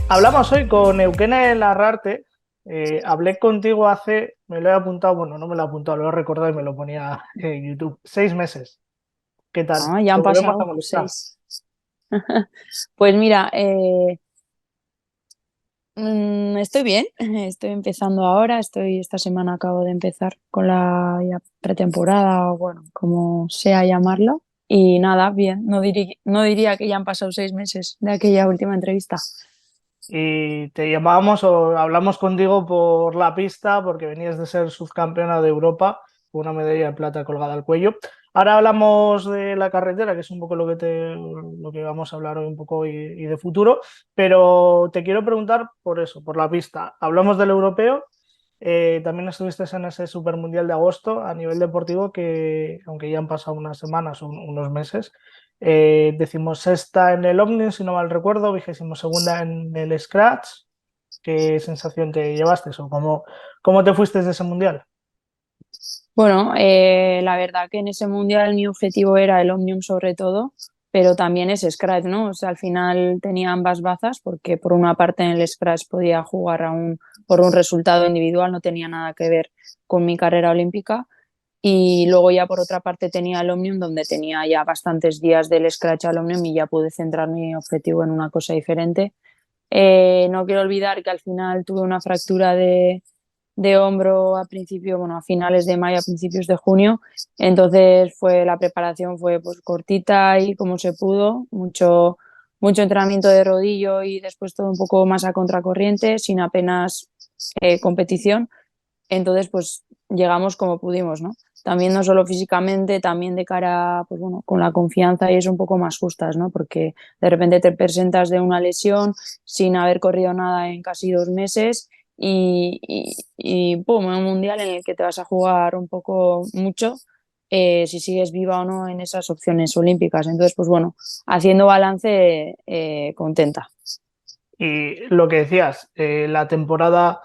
Hablamos hoy con Eukene Larrarte. Hablé contigo hace, me lo he apuntado, bueno, no me lo he apuntado, lo he recordado y me lo ponía en YouTube. 6 meses. ¿Qué tal? Ah, ya Te han volvemos a pasado molestar. 6. Pues mira, estoy bien, estoy empezando ahora, esta semana acabo de empezar con la ya pretemporada o bueno, como sea llamarlo. Y nada, bien, no diría que ya han pasado 6 meses de aquella última entrevista. Y te llamábamos o hablamos contigo por la pista porque venías de ser subcampeona de Europa con una medalla de plata colgada al cuello. Ahora hablamos de la carretera, que es un poco lo que vamos a hablar hoy un poco y de futuro, pero te quiero preguntar por eso, por la pista. Hablamos del europeo. También estuviste en ese Super Mundial de agosto a nivel deportivo que, aunque ya han pasado unas semanas o unos meses, decimosexta en el Omnium, si no mal recuerdo, 22ª en el Scratch. ¿Qué sensación te llevaste o cómo te fuiste de ese Mundial? Bueno, la verdad que en ese mundial mi objetivo era el Omnium sobre todo, pero también es Scratch, ¿no? O sea, al final tenía ambas bazas porque por una parte en el Scratch podía jugar por un resultado individual, no tenía nada que ver con mi carrera olímpica. Y luego ya por otra parte tenía el Omnium donde tenía ya bastantes días del Scratch al Omnium y ya pude centrar mi objetivo en una cosa diferente. No quiero olvidar que al final tuve una fractura de hombro a principio, bueno, a finales de mayo, a principios de junio. Entonces la preparación fue pues cortita y como se pudo, mucho entrenamiento de rodillo y después todo un poco más a contracorriente, sin apenas competición. Entonces, pues llegamos como pudimos, ¿no? También no solo físicamente, también de cara, pues bueno, con la confianza y es un poco más justas, ¿no? Porque de repente te presentas de una lesión sin haber corrido nada en casi 2 meses y pum, en un mundial en el que te vas a jugar un poco mucho si sigues viva o no en esas opciones olímpicas. Entonces, pues bueno, haciendo balance, contenta. Y lo que decías, la temporada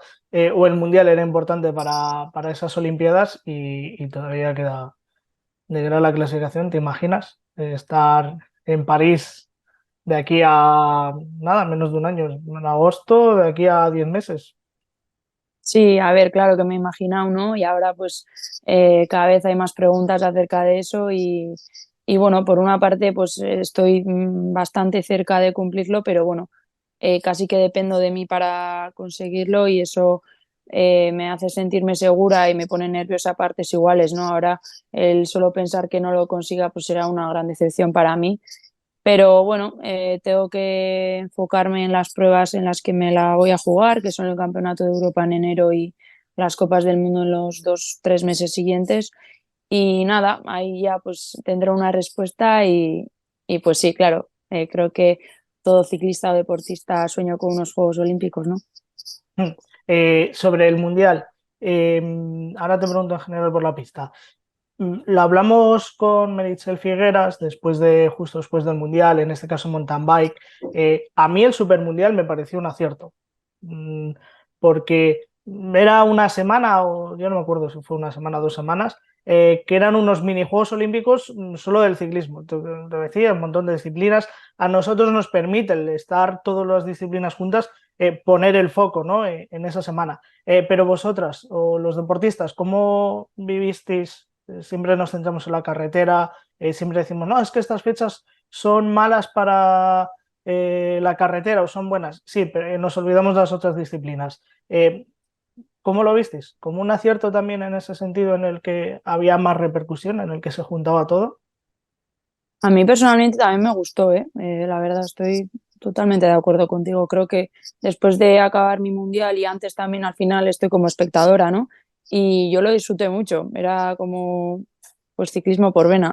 o el Mundial era importante para esas Olimpiadas y todavía queda de cara a la clasificación. ¿Te imaginas estar en París de aquí a nada, menos de un año, en agosto, de aquí a 10 meses? Sí, a ver, claro que me he imaginado, ¿no? Y ahora pues cada vez hay más preguntas acerca de eso y bueno, por una parte pues estoy bastante cerca de cumplirlo, pero bueno, casi que dependo de mí para conseguirlo y eso me hace sentirme segura y me pone nerviosa a partes iguales, ¿no? Ahora el solo pensar que no lo consiga pues será una gran decepción para mí, pero bueno, tengo que enfocarme en las pruebas en las que me la voy a jugar, que son el Campeonato de Europa en enero y las Copas del Mundo en los 2, 3 meses siguientes. Y nada, ahí ya pues tendré una respuesta y pues sí, claro, creo que todo ciclista o deportista sueña con unos Juegos Olímpicos, ¿no? Mm. Sobre el Mundial, eh, ahora te pregunto en general por la pista. Lo hablamos con Meritxell Figueras justo después del Mundial, en este caso mountain bike. A mí el Super Mundial me pareció un acierto, mm, porque era una semana, o yo no me acuerdo si fue una semana o 2 semanas, que eran unos minijuegos olímpicos solo del ciclismo. Te decía, un montón de disciplinas. A nosotros nos permite el estar todas las disciplinas juntas, poner el foco, ¿no? En esa semana. Pero vosotras o los deportistas, ¿cómo vivisteis? Siempre nos centramos en la carretera, siempre decimos, no, es que estas fechas son malas para la carretera o son buenas. Sí, pero nos olvidamos de las otras disciplinas. ¿Cómo lo visteis? ¿Como un acierto también en ese sentido en el que había más repercusión, en el que se juntaba todo? A mí personalmente también me gustó, ¿eh? La verdad, estoy totalmente de acuerdo contigo. Creo que después de acabar mi mundial y antes también al final estoy como espectadora, ¿no? Y yo lo disfruté mucho. Era como, pues, ciclismo por vena.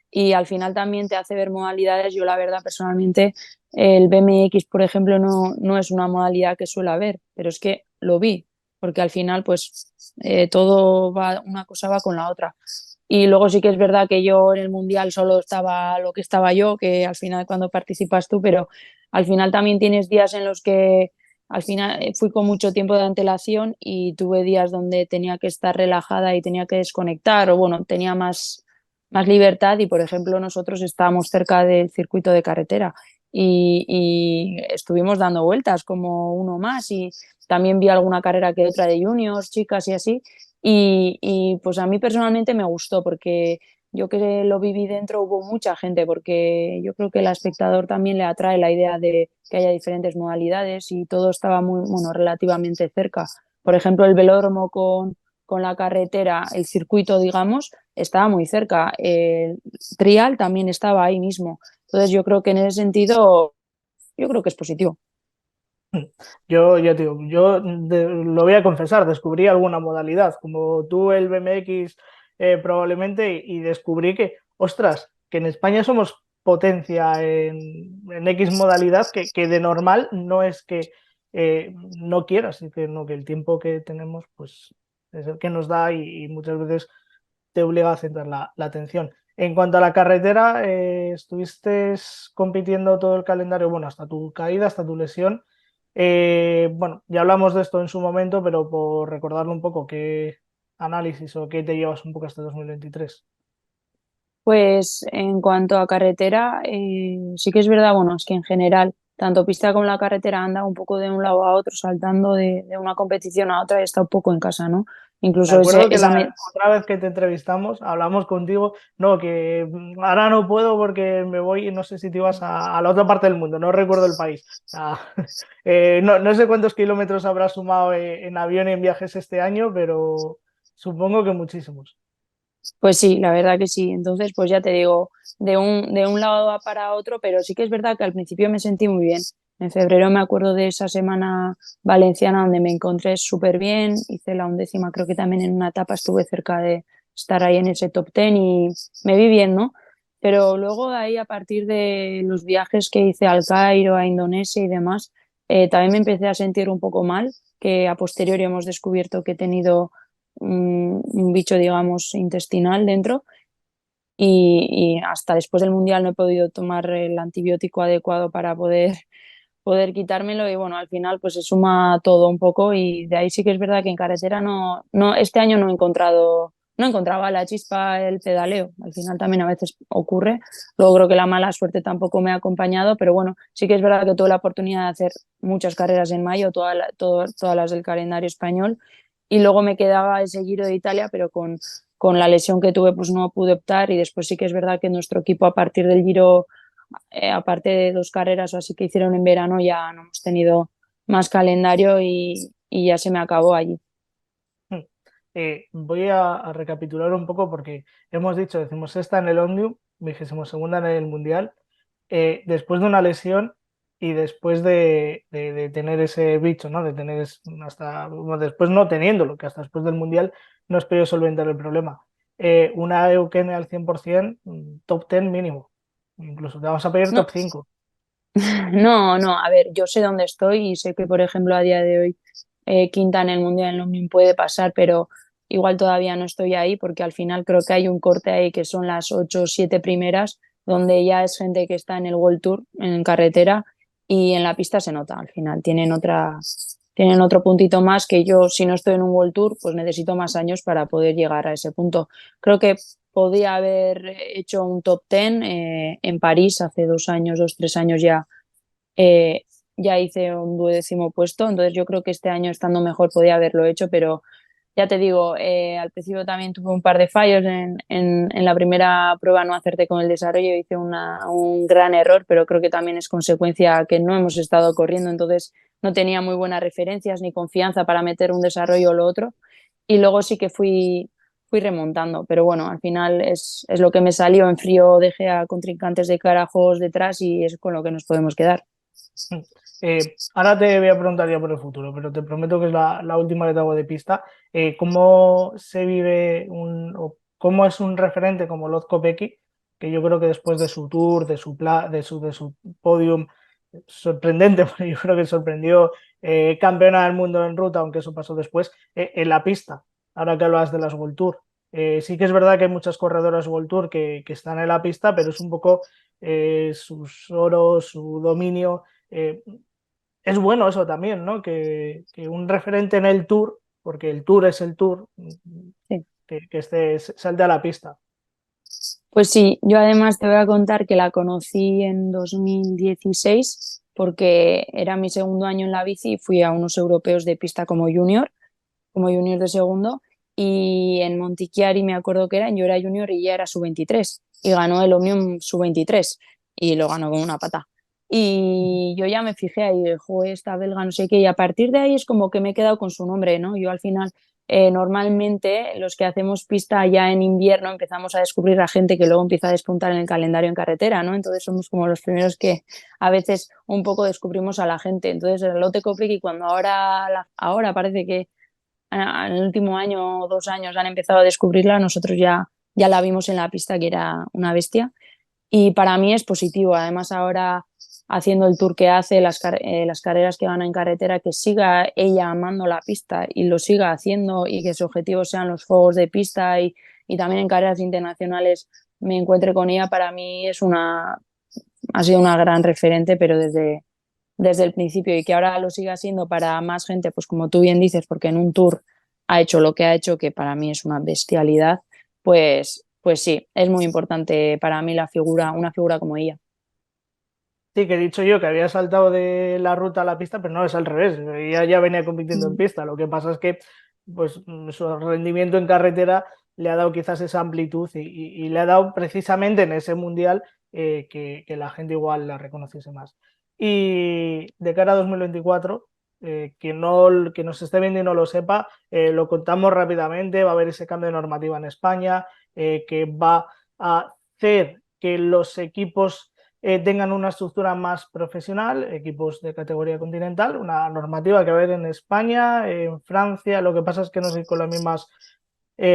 Y al final también te hace ver modalidades. Yo, la verdad, personalmente, el BMX, por ejemplo, no es una modalidad que suelo ver, pero es que lo vi, porque al final, pues, todo va, una cosa va con la otra. Y luego sí que es verdad que yo en el mundial solo estaba lo que estaba yo, que al final cuando participas tú, pero al final también tienes días en los que al final fui con mucho tiempo de antelación y tuve días donde tenía que estar relajada y tenía que desconectar o bueno, tenía más libertad y por ejemplo nosotros estábamos cerca del circuito de carretera y estuvimos dando vueltas como uno más y también vi alguna carrera que otra de juniors, chicas y así. Y pues a mí personalmente me gustó porque yo que lo viví dentro hubo mucha gente porque yo creo que el espectador también le atrae la idea de que haya diferentes modalidades y todo estaba muy, bueno, relativamente cerca. Por ejemplo, el velódromo con la carretera, el circuito, digamos, estaba muy cerca. El trial también estaba ahí mismo. Entonces yo creo que en ese sentido, yo creo que es positivo. Yo, ya te digo, lo voy a confesar, descubrí alguna modalidad, como tú el BMX probablemente, y descubrí que, ostras, que en España somos potencia en X modalidad, que de normal no es que no quieras, sino que el tiempo que tenemos pues es el que nos da y muchas veces te obliga a centrar la atención. En cuanto a la carretera, estuviste compitiendo todo el calendario, bueno, hasta tu caída, hasta tu lesión. Bueno, ya hablamos de esto en su momento, pero por recordarlo un poco, ¿qué análisis o qué te llevas un poco hasta 2023? Pues en cuanto a carretera, sí que es verdad, bueno, es que en general, tanto pista como la carretera anda un poco de un lado a otro, saltando de una competición a otra y está un poco en casa, ¿no? Me Incluso acuerdo que esa, la otra vez que te entrevistamos, hablamos contigo, no, que ahora no puedo porque me voy, no sé si te ibas a la otra parte del mundo, no recuerdo el país. Ah, no sé cuántos kilómetros habrás sumado en avión y en viajes este año, pero supongo que muchísimos. pues sí, la verdad que sí. Entonces, pues ya te digo, de un lado va para otro, pero sí que es verdad que al principio me sentí muy bien. En febrero me acuerdo de esa semana valenciana donde me encontré súper bien, hice la undécima, creo que también en una etapa estuve cerca de estar ahí en ese top ten y me vi bien, ¿no? Pero luego de ahí, a partir de los viajes que hice al Cairo, a Indonesia y demás, también me empecé a sentir un poco mal, que a posteriori hemos descubierto que he tenido un bicho, digamos, intestinal dentro y hasta después del mundial no he podido tomar el antibiótico adecuado para poder quitármelo y bueno, al final pues se suma todo un poco y de ahí sí que es verdad que en carretera este año no encontraba la chispa, el pedaleo, al final también a veces ocurre, luego creo que la mala suerte tampoco me ha acompañado, pero bueno, sí que es verdad que tuve la oportunidad de hacer muchas carreras en mayo, todas las del calendario español y luego me quedaba ese Giro de Italia, pero con la lesión que tuve pues no pude optar y después sí que es verdad que nuestro equipo a partir del Giro aparte de dos carreras o así que hicieron en verano, ya no hemos tenido más calendario y ya se me acabó allí. Voy a recapitular un poco porque hemos dicho, decimos sexta en el Omnium, 22ª en el Mundial, después de una lesión y después de tener ese bicho, ¿no? De tener hasta, bueno, después no teniéndolo, que hasta después del Mundial no has podido solventar el problema. Una Eukene al 100%, top 10 mínimo. Incluso te vamos a pedir No, top 5. no, a ver, yo sé dónde estoy y sé que, por ejemplo, a día de hoy quinta en el Mundial en Omnium puede pasar, pero igual todavía no estoy ahí porque al final creo que hay un corte ahí que son las 8 o 7 primeras, donde ya es gente que está en el World Tour, en carretera, y en la pista se nota, al final tienen otro puntito más que yo, si no estoy en un World Tour, pues necesito más años para poder llegar a ese punto. Creo que podía haber hecho un top 10 en París hace 2 años, 3 años ya eh, ya hice un duodécimo puesto, entonces yo creo que este año estando mejor podía haberlo hecho, pero ya te digo, al principio también tuve un par de fallos en la primera prueba, no acerté con el desarrollo, hice un gran error, pero creo que también es consecuencia que no hemos estado corriendo, entonces no tenía muy buenas referencias ni confianza para meter un desarrollo o lo otro, y luego sí que fui remontando, pero bueno, al final es lo que me salió en frío, dejé a contrincantes de carajos detrás y es con lo que nos podemos quedar. Ahora te voy a preguntar ya por el futuro, pero te prometo que es la última que te hago de pista. ¿Cómo se vive o cómo es un referente como Lotko Kopecky, que yo creo que después de su tour, de su podium, sorprendente, porque yo creo que sorprendió campeona del mundo en ruta, aunque eso pasó después, en la pista, ahora que hablas de las World Tour. Sí que es verdad que hay muchas corredoras World Tour que están en la pista, pero es un poco sus oros, su dominio. Es bueno eso también, ¿no? Que un referente en el Tour, porque el Tour es el Tour, Sí. que salte a la pista. Pues sí, yo además te voy a contar que la conocí en 2016 porque era mi segundo año en la bici y fui a unos europeos de pista como junior de segundo, y en Montichiari me acuerdo que era, yo era junior y ella era sub-23 y ganó el Omnium sub-23 y lo ganó con una pata. Y yo ya me fijé ahí, joder, esta belga, no sé qué, y a partir de ahí es como que me he quedado con su nombre, ¿no? Yo al final, normalmente los que hacemos pista ya en invierno empezamos a descubrir a gente que luego empieza a despuntar en el calendario en carretera, ¿no? Entonces somos como los primeros que a veces un poco descubrimos a la gente. Entonces el Lotte Kopecky, y cuando ahora parece que en el último año o 2 años han empezado a descubrirla, nosotros ya la vimos en la pista que era una bestia y para mí es positivo. Además ahora haciendo el tour que hace, las carreras que gana en carretera, que siga ella amando la pista y lo siga haciendo y que su objetivo sean los juegos de pista y también en carreras internacionales me encuentre con ella, para mí ha sido una gran referente, pero desde el principio y que ahora lo siga siendo para más gente, pues como tú bien dices, porque en un tour ha hecho lo que ha hecho, que para mí es una bestialidad, pues sí, es muy importante para mí una figura como ella. Sí, que he dicho yo que había saltado de la ruta a la pista, pero no, es al revés. Ella ya venía compitiendo en Mm. pista. Lo que pasa es que pues, su rendimiento en carretera le ha dado quizás esa amplitud y le ha dado precisamente en ese mundial que la gente igual la reconociese más. Y de cara a 2024, que nos esté viendo y no lo sepa, lo contamos rápidamente. Va a haber ese cambio de normativa en España que va a hacer que los equipos tengan una estructura más profesional, equipos de categoría continental, una normativa que va a haber en España, en Francia, lo que pasa es que no sé con las mismas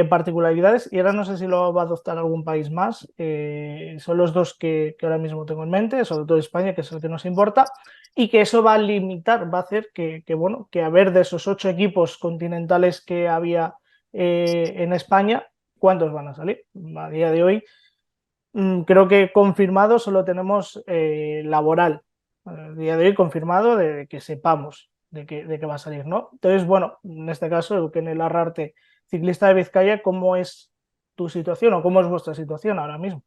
particularidades y ahora no sé si lo va a adoptar algún país más, son los dos que ahora mismo tengo en mente, sobre todo España, que es el que nos importa, y que eso va a limitar, va a hacer bueno, que a ver de esos 8 equipos continentales que había en España, ¿cuántos van a salir? A día de hoy creo que confirmado solo tenemos laboral. El día de hoy confirmado de que sepamos de que va a salir, ¿no? Entonces, bueno, en este caso, Eukene Larrarte, ciclista de Vizcaya, ¿cómo es tu situación o cómo es vuestra situación ahora mismo?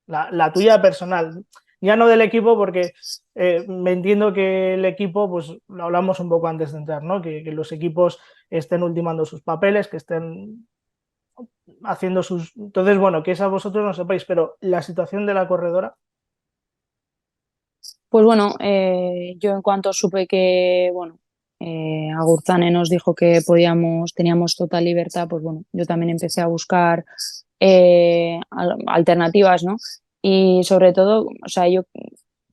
La tuya personal, ya no del equipo, porque me entiendo que el equipo, pues lo hablamos un poco antes de entrar, ¿no? Que los equipos estén ultimando sus papeles, que estén haciendo sus... Entonces, bueno, que esa vosotros no sepáis, pero la situación de la corredora, Pues bueno, yo en cuanto supe que, bueno, Agurzane nos dijo que teníamos total libertad, pues bueno, yo también empecé a buscar alternativas, ¿no? Y sobre todo, o sea, yo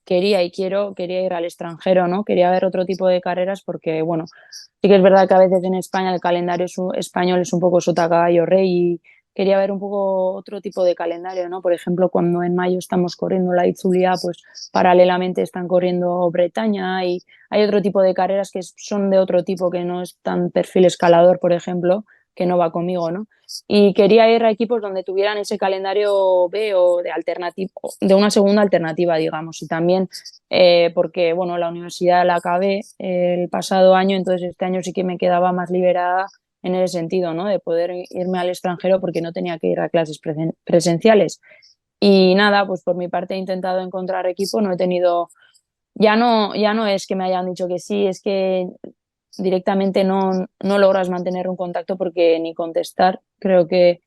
quería ir al extranjero, ¿no? Quería ver otro tipo de carreras porque, bueno, sí que es verdad que a veces en España el calendario español es un poco sota caballo rey y quería ver un poco otro tipo de calendario, ¿no? Por ejemplo, cuando en mayo estamos corriendo la Itzulia, pues paralelamente están corriendo Bretaña y hay otro tipo de carreras que son de otro tipo, que no es tan perfil escalador, por ejemplo, que no va conmigo, ¿no? Y quería ir a equipos donde tuvieran ese calendario B o de una segunda alternativa, digamos. Y también porque, bueno, la universidad la acabé el pasado año, entonces este año sí que me quedaba más liberada en ese sentido, ¿no? De poder irme al extranjero porque no tenía que ir a clases presenciales. Y nada, pues por mi parte he intentado encontrar equipo, no he tenido, ya no es que me hayan dicho que sí, es que directamente no logras mantener un contacto porque ni contestar. Creo que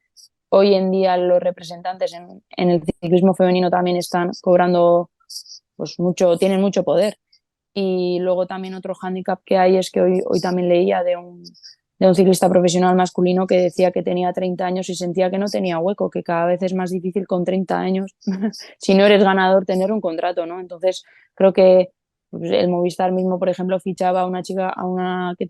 hoy en día los representantes en el ciclismo femenino también están cobrando pues mucho, tienen mucho poder. Y luego también otro hándicap que hay es que hoy también leía de un ciclista profesional masculino que decía que tenía 30 años y sentía que no tenía hueco, que cada vez es más difícil con 30 años, si no eres ganador, tener un contrato, ¿no? Entonces creo que pues, el Movistar mismo, por ejemplo, fichaba a una chica, a una que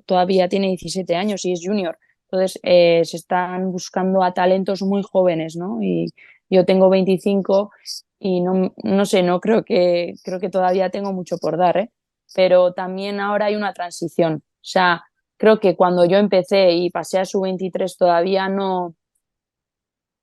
todavía tiene 17 años y es junior. Entonces se están buscando a talentos muy jóvenes, ¿no? Y yo tengo 25 y no sé, no creo que todavía tengo mucho por dar, ¿eh? Pero también ahora hay una transición. O sea, creo que cuando yo empecé y pasé a sub-23 todavía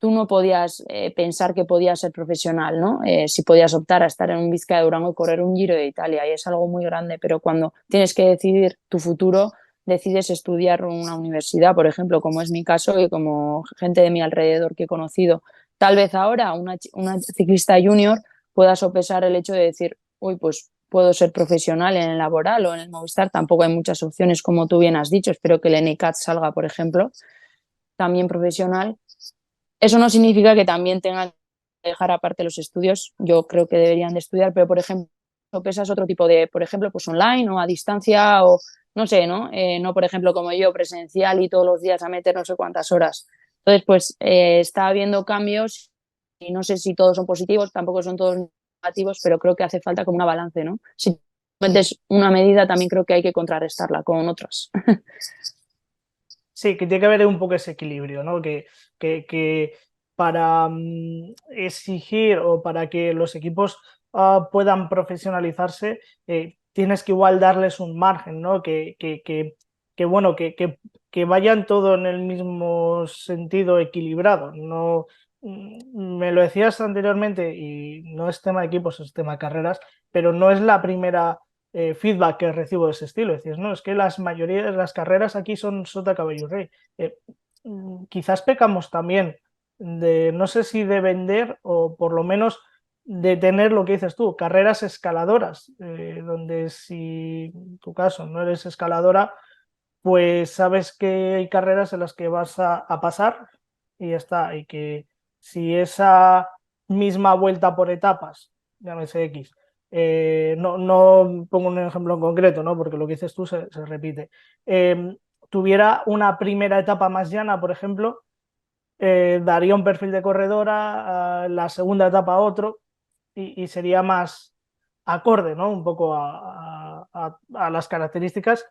tú no podías pensar que podías ser profesional, ¿no? Si podías optar a estar en un Vizcaya de Durango y correr un Giro de Italia y es algo muy grande, pero cuando tienes que decidir tu futuro, decides estudiar una universidad, por ejemplo, como es mi caso y como gente de mi alrededor que he conocido Tal vez ahora una ciclista junior pueda sopesar el hecho de decir, uy, pues puedo ser profesional en el laboral o en el Movistar. Tampoco hay muchas opciones, como tú bien has dicho. Espero que el NCAT salga, por ejemplo, también profesional. Eso no significa que también tengan que dejar aparte los estudios. Yo creo que deberían de estudiar, pero, por ejemplo, sopesas otro tipo de, por ejemplo, pues online o a distancia o no sé, ¿no? No, por ejemplo, como yo, presencial y todos los días a meter no sé cuántas horas. Entonces, pues está habiendo cambios y no sé si todos son positivos, tampoco son todos negativos, pero creo que hace falta como una balance, ¿no? Si metes una medida, también creo que hay que contrarrestarla con otras. Sí, que tiene que haber un poco ese equilibrio, ¿no? Que para exigir o para que los equipos puedan profesionalizarse, tienes que igual darles un margen, ¿no? Bueno, que vayan todo en el mismo sentido equilibrado. No, me lo decías anteriormente y no es tema de equipos, es tema de carreras, pero no es la primera feedback que recibo de ese estilo. Decís, no, es que la mayoría de las carreras aquí son sota, caballo y rey. Quizás pecamos también de, no sé si de vender o por lo menos de tener lo que dices tú, carreras escaladoras, donde si en tu caso no eres escaladora, pues sabes que hay carreras en las que vas a pasar y ya está. Y que si esa misma vuelta por etapas, llámese X, no pongo un ejemplo en concreto, ¿no? Porque lo que dices tú se repite. Tuviera una primera etapa más llana, por ejemplo, daría un perfil de corredora, la segunda etapa otro, y sería más acorde, ¿no? Un poco a las características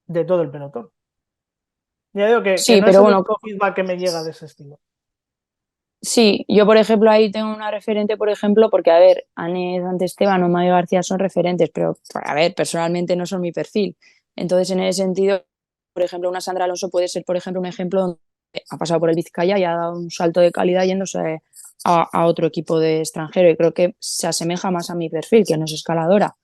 de todo el pelotón. Ya digo que Sí, no es pero el bueno, único feedback que me llega de ese estilo. sí, yo por ejemplo ahí tengo una referente, por ejemplo, porque a ver, Ane Esteban o Mario García son referentes, pero a ver, personalmente no son mi perfil. Entonces, en ese sentido, por ejemplo, una Sandra Alonso puede ser, por ejemplo, un ejemplo donde ha pasado por el Vizcaya y ha dado un salto de calidad yéndose a otro equipo de extranjero y creo que se asemeja más a mi perfil, que no es escaladora.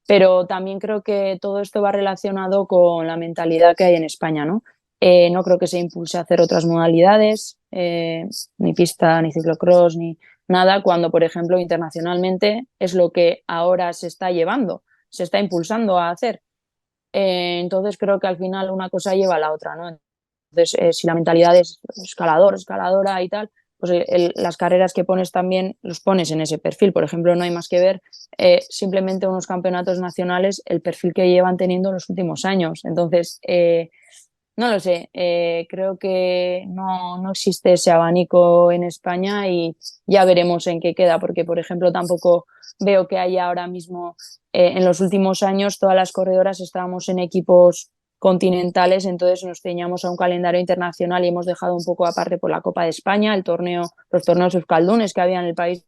Pero también creo que todo esto va relacionado con la mentalidad que hay en España, ¿no? No creo que se impulse a hacer otras modalidades, ni pista, ni ciclocross, ni nada, cuando, por ejemplo, internacionalmente es lo que ahora se está llevando, se está impulsando a hacer. Entonces creo que al final una cosa lleva a la otra, ¿no? Entonces, si la mentalidad es escalador, escaladora y tal, pues las carreras que pones también los pones en ese perfil. Por ejemplo, no hay más que ver simplemente unos campeonatos nacionales, el perfil que llevan teniendo en los últimos años. Entonces, no lo sé, creo que no existe ese abanico en España y ya veremos en qué queda, porque, por ejemplo, tampoco veo que haya ahora mismo, en los últimos años, todas las corredoras estábamos en equipos continentales, entonces nos ceñamos a un calendario internacional y hemos dejado un poco aparte por la Copa de España, los torneos euskaldunes que había en el País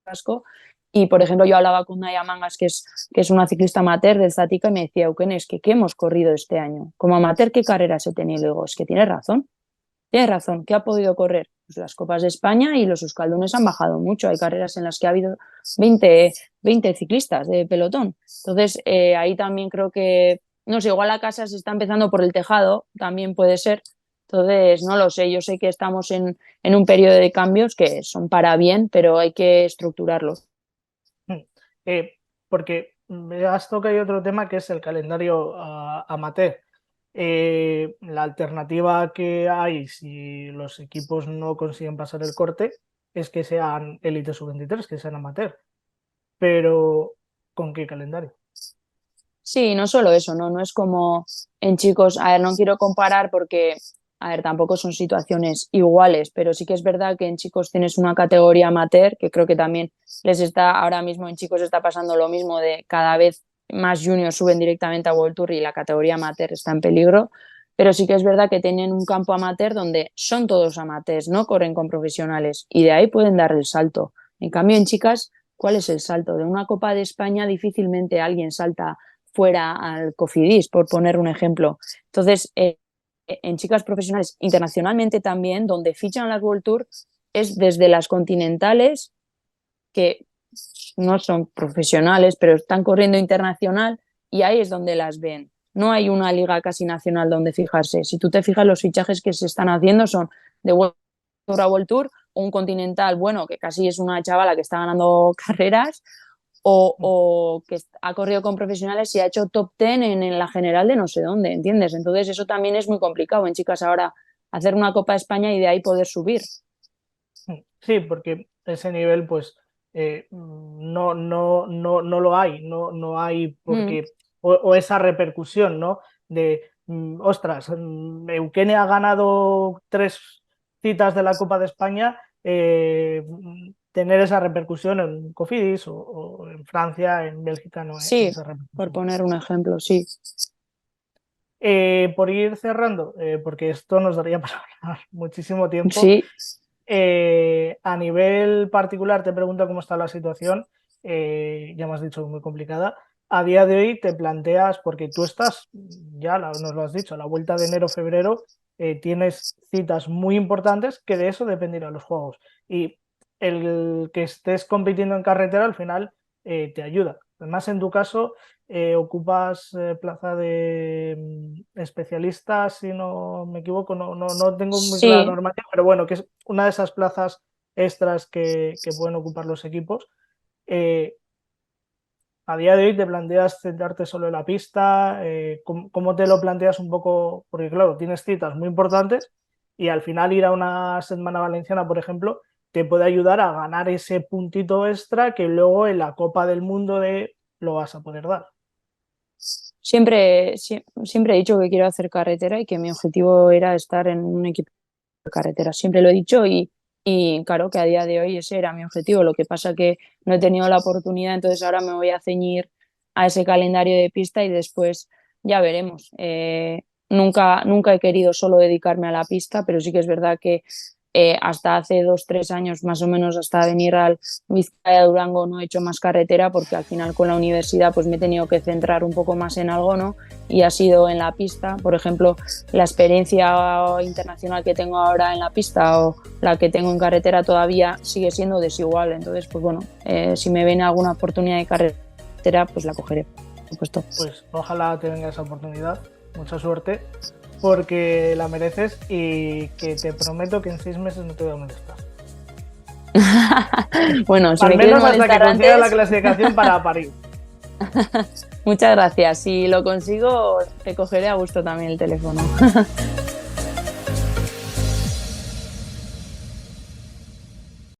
Vasco. Y, por ejemplo, yo hablaba con Naya Mangas, que es una ciclista amateur del Zatica, y me decía, Eukene, es que ¿qué hemos corrido este año? Como amateur, ¿qué carreras he tenido? Y digo, es que tienes razón, ¿qué ha podido correr? Pues las Copas de España y los Euskaldunes han bajado mucho. Hay carreras en las que ha habido 20, 20 ciclistas de pelotón. Entonces, ahí también creo que, no sé, igual la casa se está empezando por el tejado, también puede ser. Entonces, no lo sé, yo sé que estamos en un periodo de cambios que son para bien, pero hay que estructurarlos. Eh, Porque has tocado otro tema que es el calendario amateur. La alternativa que hay si los equipos no consiguen pasar el corte es que sean élite sub-23, que sean amateur. Pero, ¿con qué calendario? Sí, no solo eso, ¿no? No es como en chicos, a ver, no quiero comparar porque, a ver, tampoco son situaciones iguales, pero sí que es verdad que en chicos tienes una categoría amateur, que creo que también les está, ahora mismo en chicos está pasando lo mismo de cada vez más juniors suben directamente a World Tour y la categoría amateur está en peligro, pero sí que es verdad que tienen un campo amateur donde son todos amateurs, no corren con profesionales y de ahí pueden dar el salto. En cambio, en chicas, ¿cuál es el salto? De una Copa de España difícilmente alguien salta fuera al Cofidis, por poner un ejemplo. Entonces, en chicas profesionales internacionalmente también, donde fichan las World Tour, es desde las continentales, que no son profesionales, pero están corriendo internacional, y ahí es donde las ven. No hay una liga casi nacional donde fijarse. Si tú te fijas, los fichajes que se están haciendo son de World Tour a World Tour un continental bueno, que casi es una chavala que está ganando carreras, o que ha corrido con profesionales y ha hecho top 10 en la general de no sé dónde, ¿entiendes? Entonces eso también es muy complicado en chicas ahora, hacer una Copa de España y de ahí poder subir. Sí, porque ese nivel, pues, no lo hay, no hay Mm, porque, o esa repercusión, ¿no? De, ostras, Eukene ha ganado 3 citas de la Copa de España, tener esa repercusión en Cofidis o en Francia, en Bélgica, no hay sí, esa por repercusión. poner un ejemplo, sí. Por ir cerrando, porque esto nos daría para hablar muchísimo tiempo. Sí, A nivel particular, te pregunto cómo está la situación. Ya me has dicho muy complicada. A día de hoy te planteas, porque tú estás, ya nos lo has dicho, a la vuelta de enero-febrero, tienes citas muy importantes que de eso dependerán los juegos. Y el que estés compitiendo en carretera al final te ayuda. Además, en tu caso, ocupas plaza de especialista, si no me equivoco, no tengo muy clara la sí. normativa, pero bueno, que es una de esas plazas extras que pueden ocupar los equipos. Eh, a día de hoy te planteas centrarte solo en la pista, ¿cómo te lo planteas un poco? Porque claro, tienes citas muy importantes y al final ir a una Setmana Valenciana, por ejemplo, te puede ayudar a ganar ese puntito extra que luego en la Copa del Mundo lo vas a poder dar. Siempre he dicho que quiero hacer carretera y que mi objetivo era estar en un equipo de carretera. Siempre lo he dicho y claro que a día de hoy ese era mi objetivo. Lo que pasa que no he tenido la oportunidad, entonces ahora me voy a ceñir a ese calendario de pista y después ya veremos. Nunca he querido solo dedicarme a la pista, pero sí que es verdad que hasta hace 2, 3 años más o menos, hasta venir al Vizcaya Durango, no he hecho más carretera porque al final con la universidad pues me he tenido que centrar un poco más en algo, ¿no? Y ha sido en la pista. Por ejemplo, la experiencia internacional que tengo ahora en la pista o la que tengo en carretera todavía sigue siendo desigual. Entonces, pues bueno, si me viene alguna oportunidad de carretera, pues la cogeré, por supuesto. Pues ojalá te venga esa oportunidad. Mucha suerte, porque la mereces y que te prometo que en 6 meses no te voy a molestar. Bueno, si Al me quieres menos hasta que molestar consiga la antes, clasificación para París. muchas gracias. Si lo consigo, te cogeré a gusto también el teléfono.